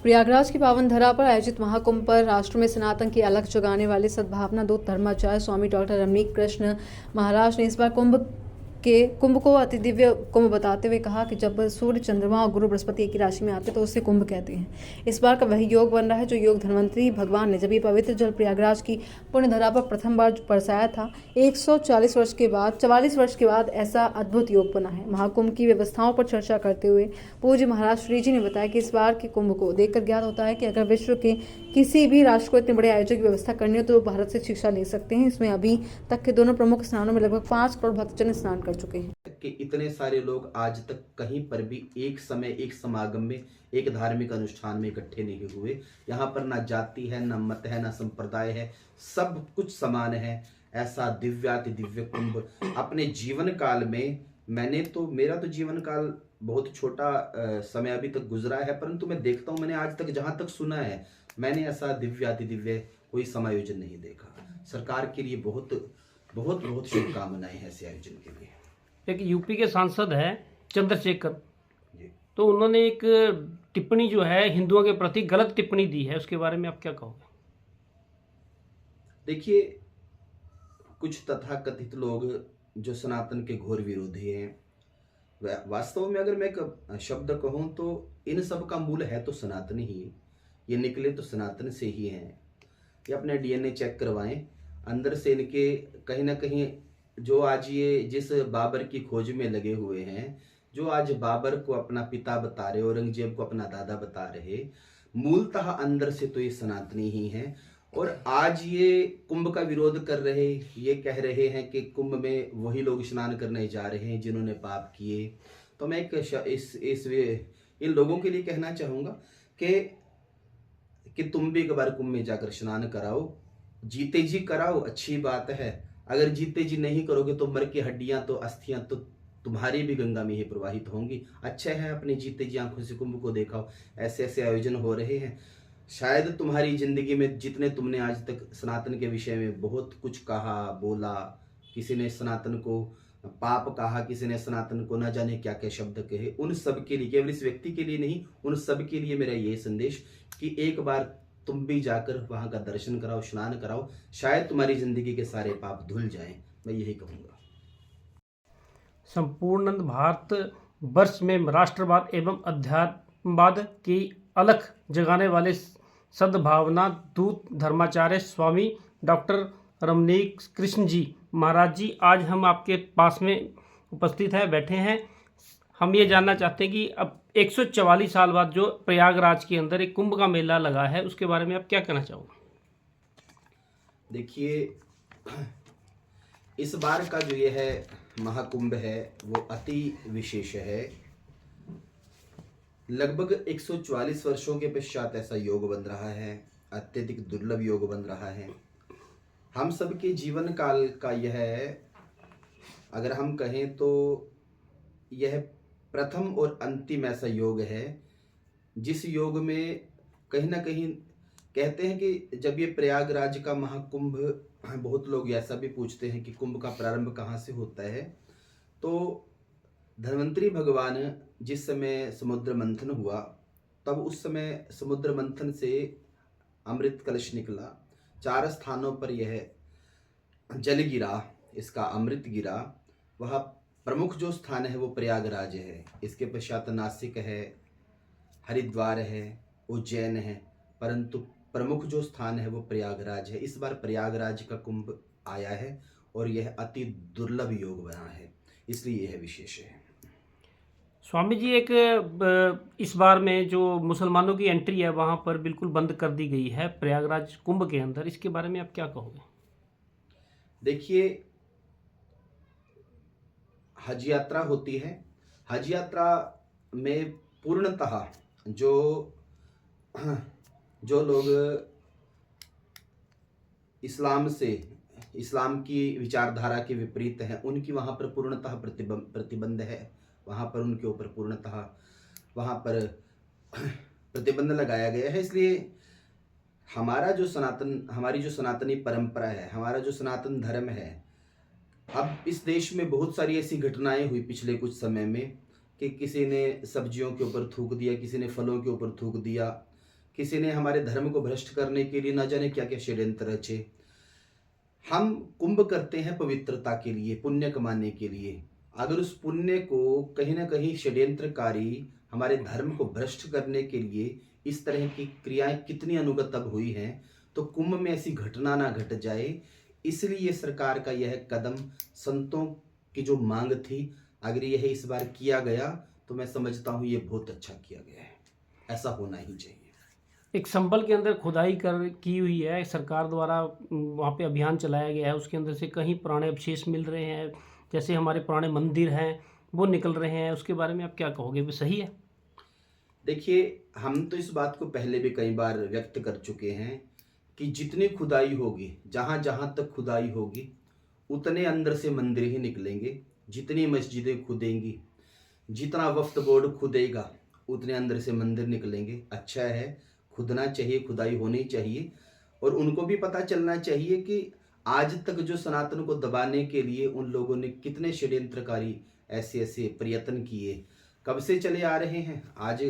प्रयागराज की पावन धरा पर आयोजित महाकुंभ पर राष्ट्र में सनातन की अलख जगाने वाले सद्भावना दूत धर्माचार्य स्वामी डॉक्टर रमणीक कृष्ण महाराज ने इस बार कुंभ को अति दिव्य कुंभ बताते हुए कहा कि जब सूर्य चंद्रमा और गुरु बृहस्पति एक ही राशि में आते तो उसे कुंभ कहते हैं। इस बार का वही योग बन रहा है जो योग धन्वंतरी भगवान ने जब ये पवित्र जल प्रयागराज की पुण्य धरा पर प्रथम बार बरसाया था। 144 वर्ष के बाद ऐसा अद्भुत योग बना है। महाकुंभ की व्यवस्थाओं पर चर्चा करते हुए पूज्य महाराज श्री जी ने बताया कि इस बार के कुंभ को देखकर ज्ञात होता है कि अगर विश्व के किसी भी राष्ट्र को इतने बड़े आयोजन की व्यवस्था करनी हो तो भारत से शिक्षा ले सकते हैं। इसमें अभी तक के दोनों प्रमुख स्नानों में लगभग 5 करोड़ भक्तजन स्नान कर चुके हैं कि इतने सारे लोग आज तक कहीं पर भी एक समय एक समागम में एक धार्मिक अनुष्ठान में इकट्ठे नहीं हुए। यहाँ पर ना जाति है, ना मत है, ना संप्रदाय है, सब कुछ समान है। ऐसा दिव्याति दिव्य कुंभ अपने जीवन काल में मेरा तो जीवन काल बहुत छोटा समय अभी तक गुजरा है, परंतु मैं देखता हूँ, मैंने आज तक जहाँ तक सुना है, मैंने ऐसा दिव्याति दिव्य कोई समायोजन नहीं देखा। सरकार के लिए बहुत बहुत बहुत शुभकामनाएं हैं ऐसे आयोजन के लिए। एक यूपी के सांसद हैं चंद्रशेखर, जी। तो उन्होंने एक टिप्पणी जो है हिंदुओं के प्रति गलत टिप्पणी दी है, उसके बारे में आप क्या कहोगे? देखिए, कुछ तथाकथित लोग जो सनातन के घोर विरोधी हैं, वास्तव में अगर मैं एक शब्द कहूँ तो इन सब का मूल है तो सनातन ही। ये निकले तो सनातन से ही हैं। ये अपने डीएनए चेक करवाएं, अंदर से इनके कहीं ना कहीं जो आज ये जिस बाबर की खोज में लगे हुए हैं, जो आज बाबर को अपना पिता बता रहे, औरंगजेब को अपना दादा बता रहे, मूलतः अंदर से तो ये सनातनी ही हैं। और आज ये कुंभ का विरोध कर रहे, ये कह रहे हैं कि कुंभ में वही लोग स्नान करने जा रहे हैं जिन्होंने पाप किए। तो मैं इन लोगों के लिए कहना चाहूँगा कि तुम भी एक बार कुंभ में जाकर स्नान कराओ। जीते जी कराओ, अच्छी बात है। अगर जीते जी नहीं करोगे तो मर की हड्डियां तो अस्थियां तो तुम्हारी भी गंगा में ही प्रवाहित होंगी। अच्छा है अपने जीते जी आंखों से कुंभ को देखाओ। ऐसे ऐसे आयोजन हो रहे हैं। शायद तुम्हारी जिंदगी में जितने तुमने आज तक सनातन के विषय में बहुत कुछ कहा बोला, किसी ने सनातन को पाप कहा, किसी ने सनातन को न जाने क्या क्या शब्द कहे, उन सब के लिए, केवल इस व्यक्ति के लिए नहीं, उन सब के लिए मेरा ये संदेश कि एक बार तुम भी जाकर वहां का दर्शन कराओ, स्नान कराओ, शायद तुम्हारी जिंदगी के सारे पाप धुल जाएं। मैं यही कहूंगा। संपूर्ण भारत वर्ष में राष्ट्रवाद एवं अध्यात्मवाद की अलख जगाने वाले सद्भावना दूत धर्माचार्य स्वामी डॉक्टर रमणीक कृष्ण जी महाराज जी आज हम आपके पास में उपस्थित हैं, बैठे हैं। हम ये जानना चाहते हैं कि अब 144 साल बाद जो प्रयागराज के अंदर एक कुंभ का मेला लगा है, उसके बारे में आप क्या कहना चाहोगे? देखिए, इस बार का जो ये है महाकुंभ है वो अति विशेष है। लगभग 144 वर्षों के पश्चात ऐसा योग बन रहा है, अत्यधिक दुर्लभ योग बन रहा है। हम सबके जीवन काल का यह, अगर हम कहें तो यह प्रथम और अंतिम ऐसा योग है जिस योग में कहीं ना कहीं कहते हैं कि जब ये प्रयागराज का महाकुंभ, बहुत लोग ऐसा भी पूछते हैं कि कुंभ का प्रारंभ कहाँ से होता है। तो धन्वंतरी भगवान जिस समय समुद्र मंथन हुआ, तब उस समय समुद्र मंथन से अमृत कलश निकला, 4 स्थानों पर यह जल गिरा, इसका अमृत गिरा। वह प्रमुख जो स्थान है वो प्रयागराज है। इसके पश्चात नासिक है, हरिद्वार है, उज्जैन है, परंतु प्रमुख जो स्थान है वो प्रयागराज है। इस बार प्रयागराज का कुंभ आया है और यह अति दुर्लभ योग बना है, इसलिए यह विशेष है। स्वामी जी, एक इस बार में जो मुसलमानों की एंट्री है वहाँ पर बिल्कुल बंद कर दी गई है प्रयागराज कुंभ के अंदर, इसके बारे में आप क्या कहोगे? देखिए, हज यात्रा होती है। हज यात्रा में पूर्णतः जो लोग इस्लाम की विचारधारा के विपरीत हैं, उनकी वहाँ पर पूर्णतः प्रतिबंध है। वहाँ पर उनके ऊपर पूर्णतः वहाँ पर प्रतिबंध लगाया गया है। इसलिए हमारी जो सनातनी परंपरा है, हमारा जो सनातन धर्म है, अब इस देश में बहुत सारी ऐसी घटनाएं हुई पिछले कुछ समय में कि किसी ने सब्जियों के ऊपर थूक दिया, किसी ने फलों के ऊपर थूक दिया, किसी ने हमारे धर्म को भ्रष्ट करने के लिए न जाने क्या क्या षड्यंत्र रचे। हम कुंभ करते हैं पवित्रता के लिए, पुण्य कमाने के लिए। अगर उस पुण्य को कहीं ना कहीं षड्यंत्रकारी हमारे धर्म को भ्रष्ट करने के लिए इस तरह की क्रियाएं कितनी अनुगत अब हुई हैं, तो कुंभ में ऐसी घटना ना घट जाए, इसलिए सरकार का यह कदम, संतों की जो मांग थी, अगर यह इस बार किया गया तो मैं समझता हूँ ये बहुत अच्छा किया गया है। ऐसा होना ही चाहिए। एक संभल के अंदर खुदाई की हुई है सरकार द्वारा, वहाँ पे अभियान चलाया गया है, उसके अंदर से कहीं पुराने अवशेष मिल रहे हैं, जैसे हमारे पुराने मंदिर हैं वो निकल रहे हैं, उसके बारे में आप क्या कहोगे, वो सही है? देखिए, हम तो इस बात को पहले भी कई बार व्यक्त कर चुके हैं कि जितनी खुदाई होगी, जहाँ जहाँ तक खुदाई होगी, उतने अंदर से मंदिर ही निकलेंगे। जितनी मस्जिदें खुदेंगी, जितना वक्फ बोर्ड खुदेगा, उतने अंदर से मंदिर निकलेंगे। अच्छा है, खुदना चाहिए, खुदाई होनी चाहिए। और उनको भी पता चलना चाहिए कि आज तक जो सनातन को दबाने के लिए उन लोगों ने कितने षड्यंत्रकारी ऐसे ऐसे प्रयत्न किए, कब से चले आ रहे हैं। आज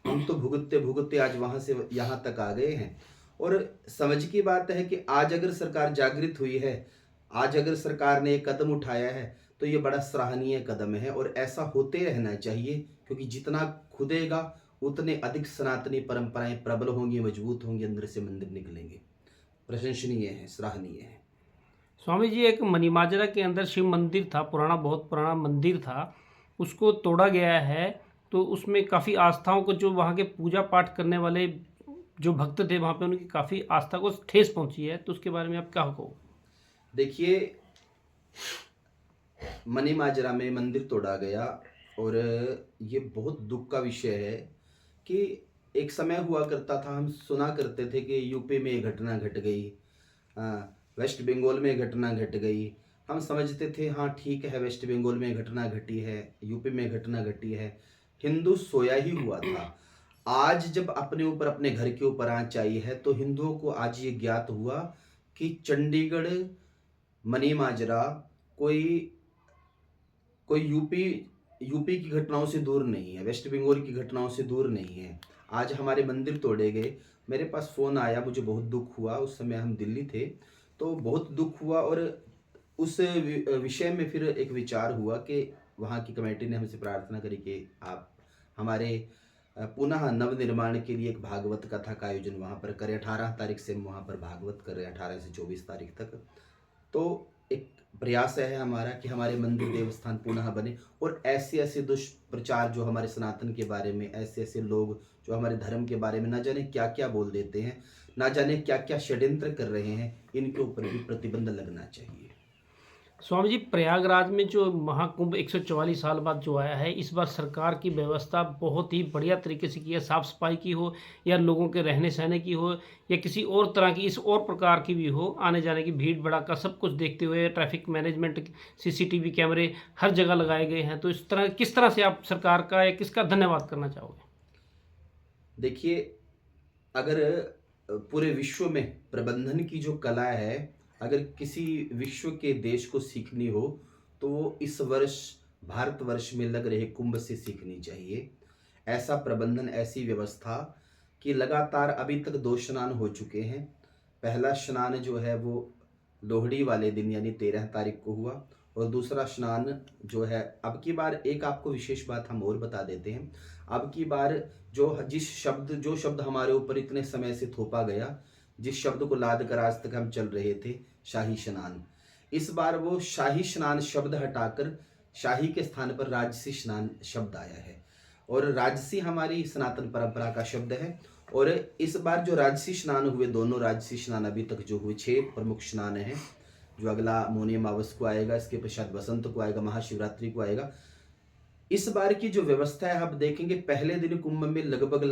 हम तो भुगतते भुगतते आज वहाँ से यहाँ तक आ गए हैं। और समझ की बात है कि आज अगर सरकार जागृत हुई है, आज अगर सरकार ने एक कदम उठाया है, तो ये बड़ा सराहनीय कदम है और ऐसा होते रहना चाहिए, क्योंकि जितना खुदेगा उतने अधिक सनातनी परंपराएं प्रबल होंगी, मजबूत होंगी, अंदर से मंदिर निकलेंगे। प्रशंसनीय है, सराहनीय है। स्वामी जी, एक मनीमाजरा के अंदर शिव मंदिर था, पुराना, बहुत पुराना मंदिर था, उसको तोड़ा गया है, तो उसमें काफ़ी आस्थाओं को, जो वहाँ के पूजा पाठ करने वाले जो भक्त थे वहाँ पे, उनकी काफ़ी आस्था को ठेस पहुँची है, तो उसके बारे में आप क्या कहो? देखिए, मनीमाजरा में मंदिर तोड़ा गया और ये बहुत दुख का विषय है कि एक समय हुआ करता था, हम सुना करते थे कि यूपी में ये घटना घट गई, वेस्ट बंगाल में घटना घट गई। हम समझते थे हाँ ठीक है, वेस्ट बंगाल में घटना घटी है, यूपी में घटना घटी है, हिंदू सोया ही हुआ था। आज जब अपने ऊपर, अपने घर के ऊपर आंच आई है, तो हिंदुओं को आज ये ज्ञात हुआ कि चंडीगढ़, मनीमाजरा कोई यूपी की घटनाओं से दूर नहीं है, वेस्ट बंगाल की घटनाओं से दूर नहीं है। आज हमारे मंदिर तोड़े गए, मेरे पास फ़ोन आया, मुझे बहुत दुख हुआ। उस समय हम दिल्ली थे, तो बहुत दुख हुआ। और उस विषय में फिर एक विचार हुआ कि वहाँ की कमेटी ने हमसे प्रार्थना करी कि आप हमारे पुनः नवनिर्माण के लिए एक भागवत कथा का आयोजन वहाँ पर करें। 18 तारीख से हम वहाँ पर भागवत कर रहे हैं, 18 से 24 तारीख तक। तो एक प्रयास है हमारा कि हमारे मंदिर देवस्थान पुनः बने, और ऐसे ऐसे दुष्प्रचार जो हमारे सनातन के बारे में, ऐसे ऐसे लोग जो हमारे धर्म के बारे में न जाने क्या क्या बोल देते हैं, ना जाने क्या क्या षड्यंत्र कर रहे हैं, इनके ऊपर भी प्रतिबंध लगना चाहिए। स्वामी जी, प्रयागराज में जो महाकुंभ 144 साल बाद जो आया है, इस बार सरकार की व्यवस्था बहुत ही बढ़िया तरीके से की है, साफ़ सफाई की हो या लोगों के रहने सहने की हो या किसी और तरह की, इस और प्रकार की भी हो, आने जाने की भीड़ भड़ाका सब कुछ देखते हुए ट्रैफिक मैनेजमेंट, CCTV कैमरे हर जगह लगाए गए हैं। तो इस तरह, किस तरह से आप सरकार का या किसका धन्यवाद करना चाहोगे? देखिए, अगर पूरे विश्व में प्रबंधन की जो कला है, अगर किसी विश्व के देश को सीखनी हो, तो वो इस वर्ष भारतवर्ष में लग रहे कुंभ से सीखनी चाहिए। ऐसा प्रबंधन, ऐसी व्यवस्था कि लगातार अभी तक 2 स्नान हो चुके हैं। पहला स्नान जो है वो लोहड़ी वाले दिन यानी 13 तारीख को हुआ, और दूसरा स्नान जो है, अब की बार एक आपको विशेष बात हम और बता देते हैं। अब की बार जो शब्द हमारे ऊपर इतने समय से थोपा गया, जिस शब्द को लाद कर आज तक हम चल रहे थे, शाही स्नान, इस बार वो शाही स्नान शब्द हटाकर शाही के स्थान पर राजसी स्नान शब्द आया है। और राजसी हमारी सनातन परंपरा का शब्द है। और इस बार जो राजसी स्नान हुए, दोनों राजसी स्नान अभी तक जो हुए, 6 प्रमुख स्नान हैं, जो अगला मौनी अमावस को आएगा, इसके पश्चात बसंत को आएगा, महाशिवरात्रि को आएगा। इस बार की जो व्यवस्था है, आप देखेंगे पहले दिन कुंभ में लगभग